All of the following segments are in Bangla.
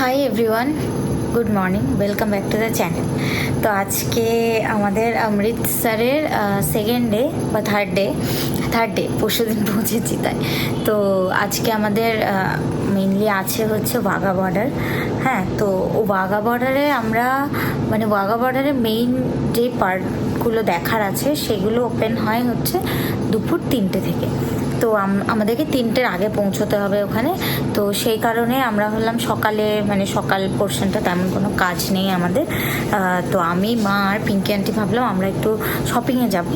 Hi everyone, good morning, welcome back to the channel. তো আজকে আমাদের অমৃতসরের সেকেন্ড ডে বা থার্ড ডে পরশু দিন পৌঁছেছি তাই। তো আজকে আমাদের মেনলি আছে হচ্ছে ওয়াঘা বর্ডার। হ্যাঁ, তো ওয়াঘা বর্ডারে আমরা ওয়াঘা বর্ডারে মেইন যে পার্টগুলো দেখার আছে সেগুলো ওপেন হয় হচ্ছে দুপুর 3টে থেকে। তো আমাদেরকে 3টের আগে পৌঁছতে হবে ওখানে। তো সেই কারণে আমরা হলাম সকালে সকাল পোর্শনটা তেমন কোনো কাজ নেই আমাদের। তো আমি, মা আর পিঙ্কি আন্টি ভাবলাম আমরা একটু শপিংয়ে যাব,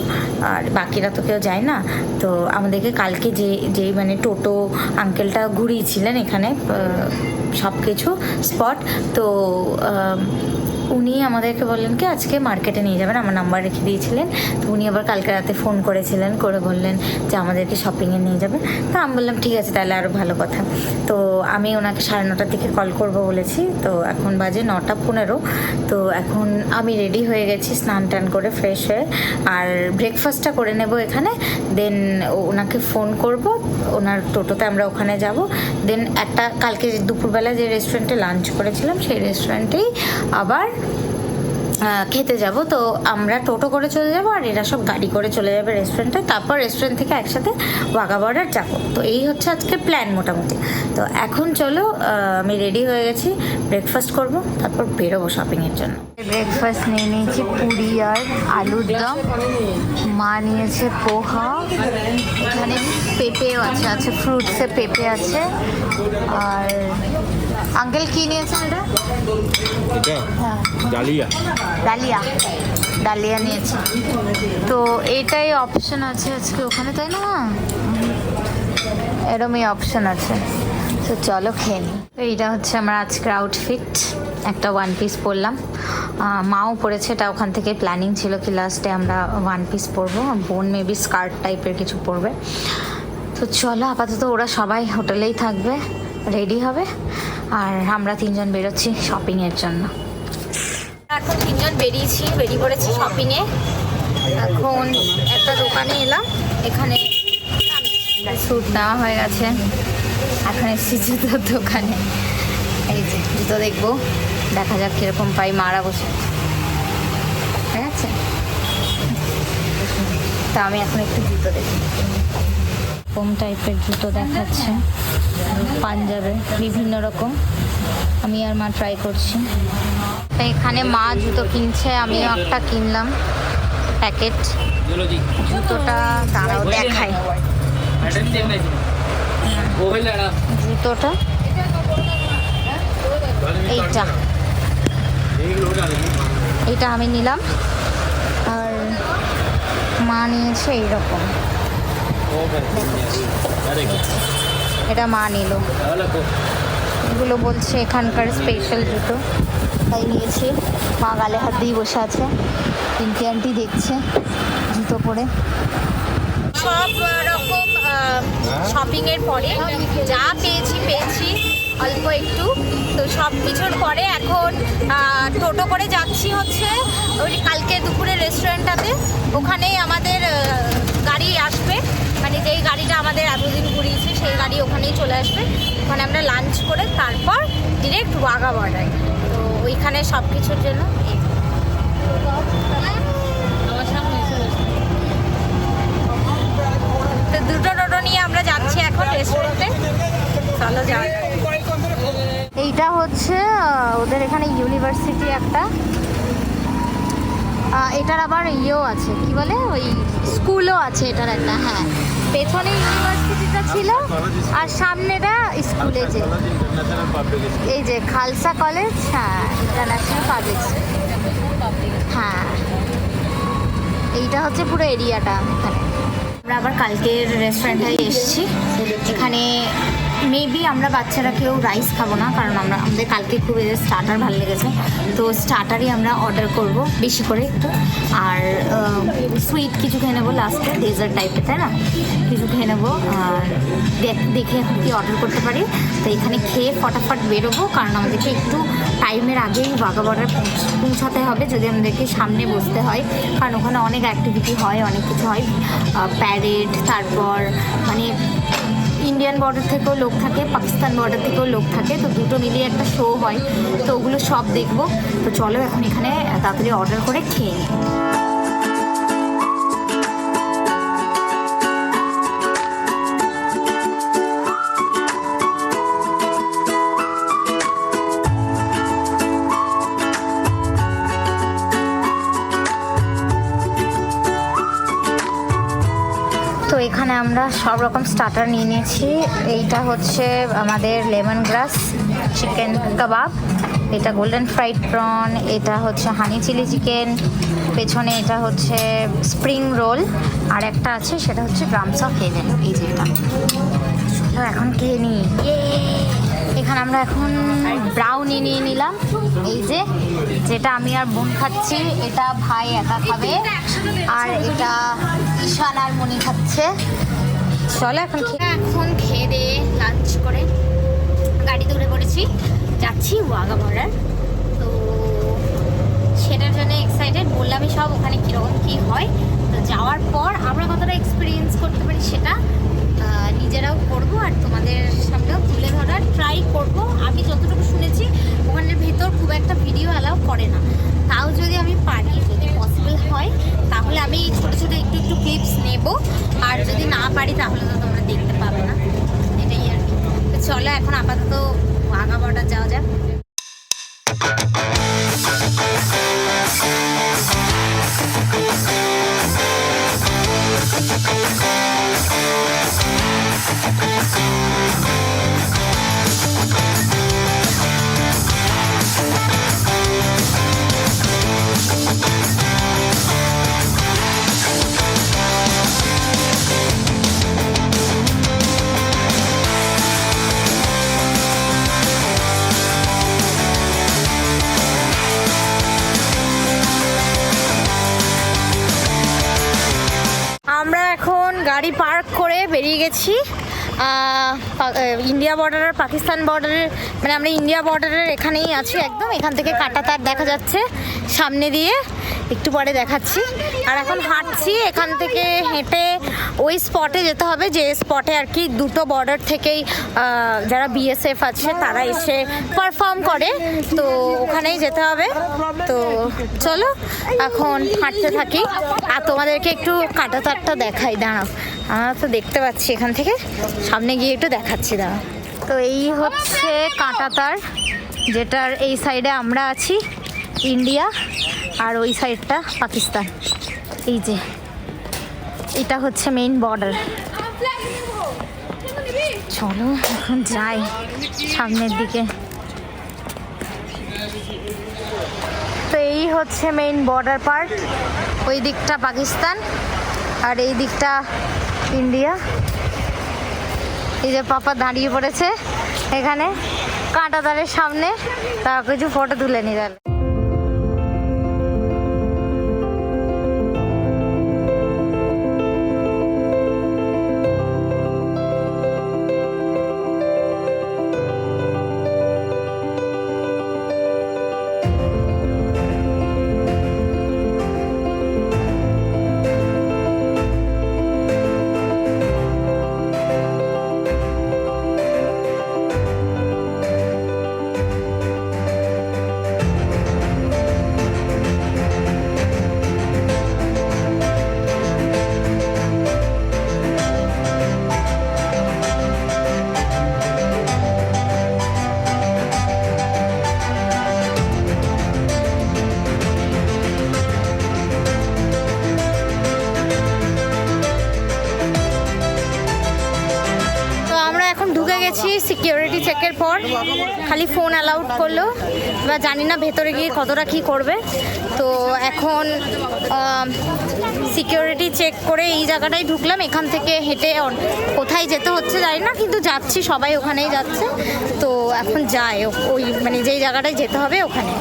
আর বাকিরা তো কেউ যায় না। তো আমাদেরকে কালকে যেই টোটো আঙ্কেলটা ঘুরিয়েছিলেন এখানে সব কিছু স্পট, তো উনি আমাদেরকে বললেন কি আজকে মার্কেটে নিয়ে যাবেন, আমার নাম্বার রেখে দিয়েছিলেন। তো উনি আবার কালকে রাতে ফোন করেছিলেন, করে বললেন যে আমাদেরকে শপিংয়ে নিয়ে যাবেন। তো আমি বললাম ঠিক আছে, তাহলে আরও ভালো কথা। তো আমি ওনাকে 9:30টার দিকে কল করব বলেছি। তো এখন বাজে 9:15। তো এখন আমি রেডি হয়ে গেছি, স্নান টান করে ফ্রেশ হয়ে, আর ব্রেকফাস্টটা করে নেব এখানে। দেন ওনাকে ফোন করব, ওনার টোটোতে আমরা ওখানে যাব। দেন একটা কালকে দুপুরবেলা যে রেস্টুরেন্টে লাঞ্চ করেছিলাম সেই রেস্টুরেন্টেই আবার খেতে যাব। তো আমরা টোটো করে চলে যাব আর এরা সব গাড়ি করে চলে যাবে রেস্টুরেন্টে, তারপর রেস্টুরেন্ট থেকে একসাথে ওয়াঘা বর্ডার যাবো। তো এই হচ্ছে আজকে প্ল্যান মোটামুটি। তো এখন চলো, আমি রেডি হয়ে গেছি, ব্রেকফাস্ট করব, তারপর বেরোবো শপিংয়ের জন্য। ব্রেকফাস্ট নিয়ে নিয়েছি পুরি আর আলুর দম, মা নিয়েছে পোহা, এখানে পেঁপেও আছে ফ্রুটসে পেঁপে আছে। আর আঙ্কেল কি নিয়েছেন এটা? হ্যাঁ, ডালিয়া নিয়েছে। তো এটাই অপশন আছে আজকে ওখানে, তাই না? এরমই অপশন আছে। তো চলো খেয়ে নিই। তো এইটা হচ্ছে আমার আজকের আউটফিট, একটা ওয়ান পিস পরলাম, মাও পরেছে। এটা ওখান থেকে প্ল্যানিং ছিল কি লাস্টে আমরা ওয়ান পিস পরবো, বোন মেবি স্কার্ট টাইপের কিছু পরবে। তো চলো, আপাতত ওরা সবাই হোটেলেই থাকবে, রেডি হবে, আর আমরা 3জন বেরোচ্ছি শপিংয়ের জন্য। এখন 3জন বেরিয়ে পড়েছি শপিংয়ে। এখন একটা দোকানে এলাম, এখানে স্যুট নেওয়া হয়ে গেছে। এখন এসেছি জুতোর দোকানে, এই যে জুতো দেখবো, দেখা যাক কীরকম পাই। মারা বসে ঠিক আছে, তা আমি এখন একটু জুতো দেখি। কম টাইপের জুতো দেখাচ্ছে, পাঞ্জাবে বিভিন্ন রকম। আমি আর মা ট্রাই করছি। এখানে মা জুতো কিনছে, আমিও একটা কিনলাম প্যাকেট। জুতোটা দাঁড়াও দেখাই, জুতোটা এইটা আমি নিলাম, আর মা নিয়েছে এইরকম, এটা মা নিল। এগুলো বলছে এখানকার স্পেশাল জুতো, তাই নিয়েছি। মা গালে হাত দিয়ে বসে আছে, পিঙ্কি আন্টি দেখছে জুতো পরে। সব রকম শপিংয়ের পরে যা পেয়েছি অল্প একটু। তো সব কিছুর পরে এখন টোটো করে যাচ্ছি হচ্ছে ওই কালকে দুপুরে রেস্টুরেন্টটাতে। ওখানেই আমাদের গাড়ি আসবে, যেই গাড়িটা আমাদের এতদিন ঘুরিয়েছে সেই গাড়ি ওখানেই চলে আসবে। ওখানে আমরা লাঞ্চ করে তারপর ডিরেক্ট ওয়াঘা বর্ডার। তো ওইখানে সব কিছুর জন্য তো দুটো টোটো নিয়ে আমরা যাচ্ছি এখন রেস্টুরেন্টে। চলো যাওয়া যাক। এইটা হচ্ছে ওদের এখানে ইউনিভার্সিটি একটা, এটার আবার ইয়েও আছে, কি বলে ওই স্কুলও আছে এটার একটা। হ্যাঁ, পেছনে ইউনিভার্সিটিটা ছিল আর সামনেটা স্কুলে, যে এই যে খালসা কলেজ। হ্যাঁ, ইন্টারন্যাশনাল পাবলিক। হ্যাঁ, এইটা হচ্ছে পুরো এরিয়াটা এখানে। আমরা আবার কালকের রেস্টুরেন্টে এসেছি। এখানে মেবি আমরা বাচ্চারা কেউ রাইস খাবো না, কারণ আমাদের কালকে খুব স্টার্টার ভালো লেগেছে। তো স্টার্টারই আমরা অর্ডার করব বেশি করে একটু, আর সুইট কিছু খেয়ে নেবো লাস্টে, ডেজার্ট টাইপের, তাই না? কিছু খেয়ে নেবো, আর দেখে এখন কি অর্ডার করতে পারি। তো এখানে খেয়ে ফটাফট বেরোবো, কারণ আমাদেরকে একটু টাইমের আগেই ওয়াঘা বর্ডার পৌঁছাতে হবে যদি আমাদেরকে সামনে বসতে হয়, কারণ ওখানে অনেক অ্যাক্টিভিটি হয়, অনেক কিছু হয়, প্যারেড, তারপর ইন্ডিয়ান বর্ডার থেকেও লোক থাকে, পাকিস্তান বর্ডার থেকেও লোক থাকে, তো দুটো মিলিয়ে একটা শো হয়, তো ওগুলো সব দেখবো। তো চলো এখন এখানে তাড়াতাড়ি অর্ডার করে খেয়ে নিই। তো এখানে আমরা সব রকম স্টার্টার নিয়ে নিয়েছি। এইটা হচ্ছে আমাদের লেমন গ্রাস চিকেন কাবাব, এটা গোল্ডেন ফ্রাইড প্রন, এটা হচ্ছে হানি চিলি চিকেন, পেছনে এটা হচ্ছে স্প্রিং রোল, আর একটা আছে সেটা হচ্ছে গ্রামস অফ হেভেন। এই যে এটা এখন খেয়ে নিই। এখানে আমরা এখন ব্রাউনি নিয়ে নিলাম, এই যে যেটা আমি আর বোন খাচ্ছি, এটা ভাই একা খাবে, আর এটা ঈশান আর মনি খাচ্ছে। চলো এখন খেয়ে দিয়ে লাঞ্চ করে গাড়িতে উঠে পড়েছি, যাচ্ছি ওয়াঘা বর্ডার। তো সেটার জন্য এক্সাইটেড, বললামই সব ওখানে কীরকম কী হয়। তো যাওয়ার পর আমরা কতটা এক্সপিরিয়েন্স করতে পারি সেটা নিজেরাও করবো, আর তোমাদের সামনেও তুলে ধরার ট্রাই করব। আমি যতটুকু শুনেছি ওখানের ভেতর খুব একটা ভিডিও অ্যালাউ করে না, তাও যদি আমি পারি, যদি পসিবল হয় তাহলে আমি ছোটো ছোটো একটু একটু ক্লিপস নেব, আর যদি না পারি তাহলে তো তোমরা দেখতে পাবে না, এটাই আর কি। তো চলো এখন আপাতত ওয়াঘা বর্ডার যাওয়া যাক। আমরা এখন গাড়ি পার্ক করে বেরিয়ে গেছি ইন্ডিয়া বর্ডার আর পাকিস্তান বর্ডারের, মানে আমরা ইন্ডিয়া বর্ডারের এখানেই আছি একদম। এখান থেকে কাঁটাতার দেখা যাচ্ছে সামনে দিয়ে, একটু পরে দেখাচ্ছি। আর এখন হাঁটছি, এখান থেকে হেঁটে ওই স্পটে যেতে হবে যে স্পটে আর কি দুটো বর্ডার থেকেই যারা বিএসএফ আছে তারা এসে পারফর্ম করে, তো ওখানেই যেতে হবে। তো চলো এখন হাঁটতে থাকি, আর তোমাদেরকে একটু কাঁটাতারটা দেখাই, দাঁড়াও। আমরা তো দেখতে পাচ্ছি এখান থেকে, সামনে গিয়ে একটু দেখাচ্ছি, দাঁড়াও। তো এই হচ্ছে কাঁটাতার, যেটার এই সাইডে আমরা আছি ইন্ডিয়া, আর ওই সাইডটা পাকিস্তান। এই যে এটা হচ্ছে মেইন বর্ডার। চলো এখন যাই সামনের দিকে। তো এই হচ্ছে মেইন বর্ডার পার্ট, ওই দিকটা পাকিস্তান আর এই দিকটা ইন্ডিয়া। এই যে পাপা দাঁড়িয়ে পড়েছে এখানে কাঁটাতারের সামনে, তারা কিছু ফটো তুলে নিয়ে। সিকিউরিটি চেকের পর খালি ফোন অ্যালাউড করলো, এবার জানি না ভেতরে গিয়ে কতটা কী করবে। তো এখন সিকিউরিটি চেক করে এই জায়গাটায় ঢুকলাম, এখান থেকে হেঁটে কোথায় যেতে হচ্ছে জানি না, কিন্তু যাচ্ছি, সবাই ওখানেই যাচ্ছে। তো এখন যায় ওই মানে যেই জায়গাটায় যেতে হবে ওখানে।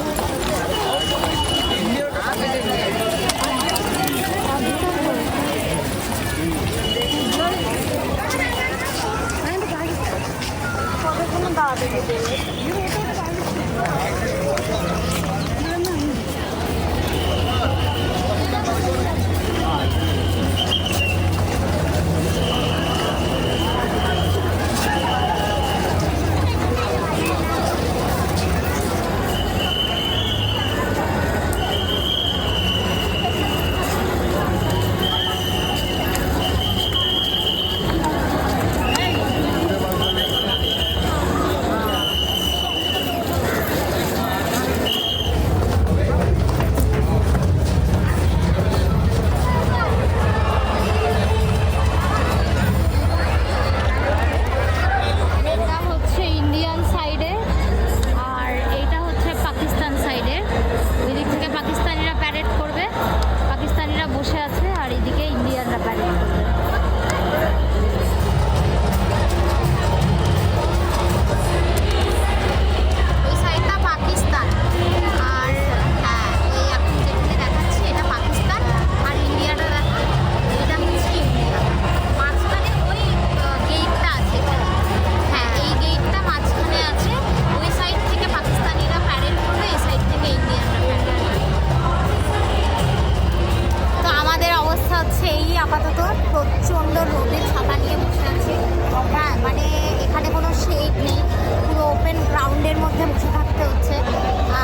যেতে হচ্ছে।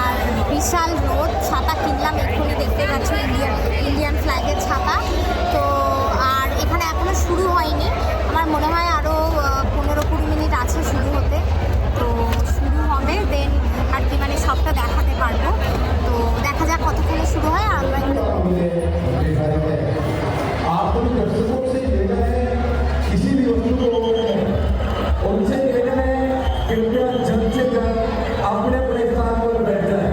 আর বিশাল রোদ, ছাতা কিনলাম এক্ষুনি, দেখতে পাচ্ছ ইন্ডিয়ান ফ্ল্যাগের ছাতা। তো আর এখানে এখনও শুরু হয়নি, আমার মনে হয় আরও 15-20 মিনিট আছে শুরু হতে। তো শুরু হবে, দেন আর কি মানে সবটা দেখাতে পারবো। তো দেখা যাক কতক্ষণে শুরু হয়। আর আমরা अपने अपने स्थान पर बैठ जाए।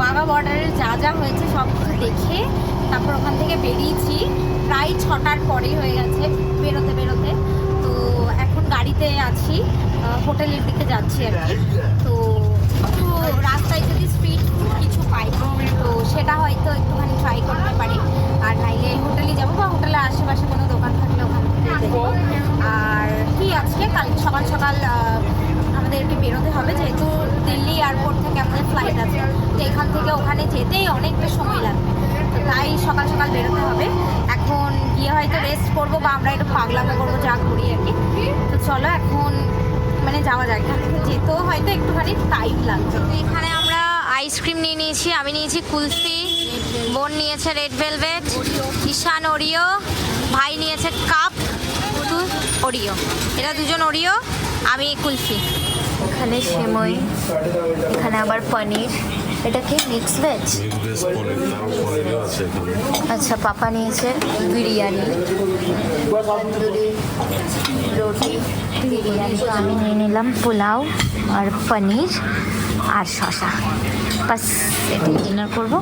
ওয়াঘা বর্ডারের যা যা হয়েছে সব কিছু দেখে তারপর ওখান থেকে বেরিয়েছি। প্রায় 6টার পরেই হয়ে গেছে বেরোতে বেরোতে। তো এখন গাড়িতে আছি, হোটেলের দিকে যাচ্ছি আর কি। তো একটু রাস্তায় যদি স্ট্রিট ফুড কিছু পাই তো সেটা হয়তো একটুখানি ট্রাই করতে পারি, আর নাইলে হোটেলে যাবো বা হোটেলের আশেপাশে কোনো দোকান থাকলে ওখান থেকে দেখবো। আর কি আজকে কাল সকাল সকাল আমাদেরকে বেরোতে হবে, যেহেতু দিল্লি এয়ারপোর্ট থেকে আমাদের ফ্লাইট আছে, তো এখান থেকে ওখানে যেতেই অনেকটা সময় লাগবে, তো তাই সকাল সকাল বেরোতে হবে। এখন গিয়ে হয়তো রেস্ট করবো বা আমরা একটু পাগলামো করবো, যা করি আর কি। তো চলো এখন মানে যাওয়া যায়, এখান থেকে যেতেও হয়তো একটুখানি টাইম লাগবে। এখানে আমরা আইসক্রিম নিয়ে নিয়েছি, আমি নিয়েছি কুলফি, বোন নিয়েছে রেড ভেলভেট, ঈশান ওরিও, ভাই নিয়েছে কাপ ওরিও, এরা দুজন ওরিও, আমি কুলফি। এখানে সেমই, এখানে আবার পনির, এটা কি মিক্স ভেজ? আচ্ছা, পাপা নিয়েছে বিরিয়ানি, তন্দুরি রুটি, বিরিয়ানি। তো আমি নিয়ে নিলাম পোলাও আর পনির আর শসা, বাস এটাই ডিনার করবো।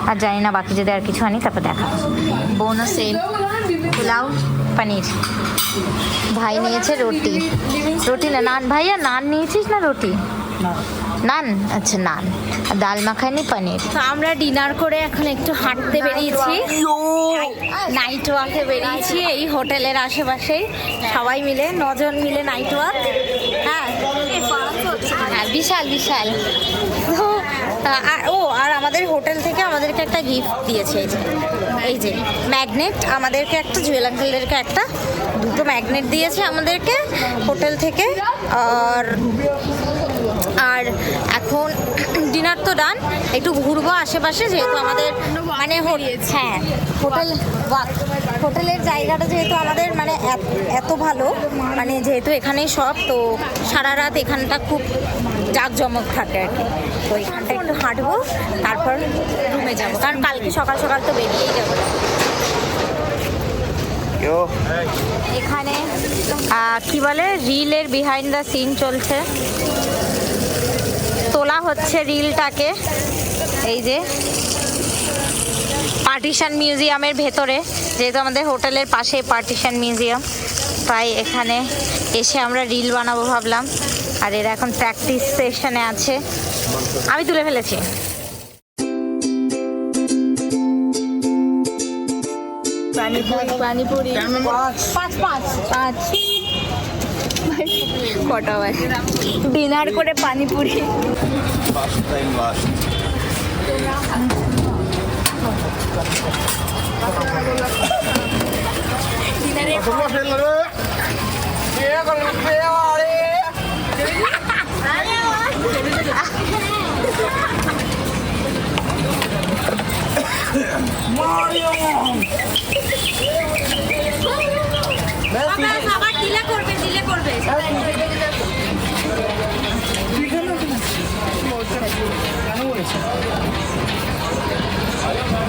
আর জানি না বাকি যদি আর কিছু আনি তারপর দেখা। বোনও সেম, পোলাও পনির। ভাই নিয়েছে রুটি, রুটি না নান। ভাইয়া নান নিয়েছিস না রুটি? নান, আচ্ছা নান। আর ডাল মাখানি পনির। তো আমরা ডিনার করে এখন একটু হাঁটতে বেরিয়েছি, নাইট ওয়াকে বেরিয়েছি এই হোটেলের আশেপাশেই, সবাই মিলে 9 জন মিলে নাইট ওয়াক। হ্যাঁ হ্যাঁ, বিশাল বিশাল। আর আমাদের হোটেল থেকে আমাদেরকে একটা গিফট দিয়েছে, এই যে ম্যাগনেট। আমাদেরকে একটা, জুয়েল আঙ্কেলদেরকে একটা, দুটো ম্যাগনেট দিয়েছে আমাদেরকে হোটেল থেকে। আর এখন ডিনার তো ডান, একটু ঘুরবো আশেপাশে, যেহেতু আমাদের মানে হ্যাঁ হোটেলের জায়গাটা যেহেতু আমাদের মানে এত ভালো, মানে যেহেতু এখানেই সব, তো সারা রাত এখানটা খুব জাঁকজমক থাকে আর কি। তো এখানটা একটু হাঁটবো, তারপর রুমে যাবো, কারণ কালকে সকাল সকাল তো বেরিয়েই যাবো। এখানে কি বলে, রিলের বিহাইন্ড দ্য সিন চলছে, তোলা হচ্ছে রিলটাকে। এই যে পার্টিশন মিউজিয়ামের ভেতরে, যেহেতু আমাদের হোটেলের পাশে পার্টিশন মিউজিয়াম, তাই এখানে এসে আমরা রিল বানাবো ভাবলাম। আর এরা এখন প্র্যাকটিস সেশনে আছে, আমি তুলে ফেলেছি। পানিপুরি 5 কটা বাজে ডিনার করে পানিপুরি। আবার দিলে করবে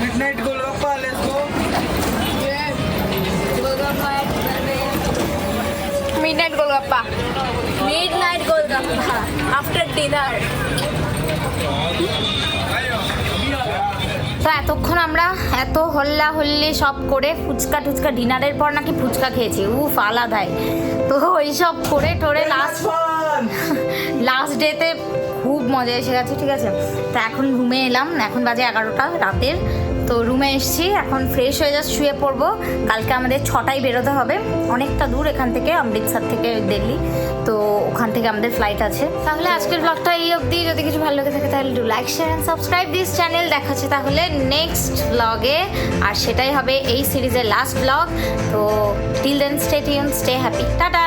Midnight Golgappa, let's go. Midnight Golgappa after dinner. তো এতক্ষণ আমরা এত হল্লা হল্লি সব করে ফুচকা টুচকা, ডিনারের পর নাকি ফুচকা খেয়েছি, উফ আলাদাই। তো ওই সব করে টোরে লাস্ট ডেতে খুব মজা এসে গেছে, ঠিক আছে। তো এখন রুমে এলাম, এখন বাজে 11টা রাতের। তো রুমে এসেছি, এখন ফ্রেশ হয়ে জাস্ট শুয়ে পড়বো। কালকে আমাদের 6টায় বেরোতে হবে, অনেকটা দূর এখান থেকে, অমৃতসর থেকে দিল্লি, তো ওখান থেকে আমাদের ফ্লাইট আছে। তাহলে আজকের ব্লগটা এই অবধি। যদি কিছু ভালো লেগে থাকে তাহলে do like, share and subscribe this channel. দেখাচ্ছে তাহলে নেক্সট ব্লগে, আর সেটাই হবে এই সিরিজের লাস্ট ব্লগ। তো till then stay tune, stay happy, tata.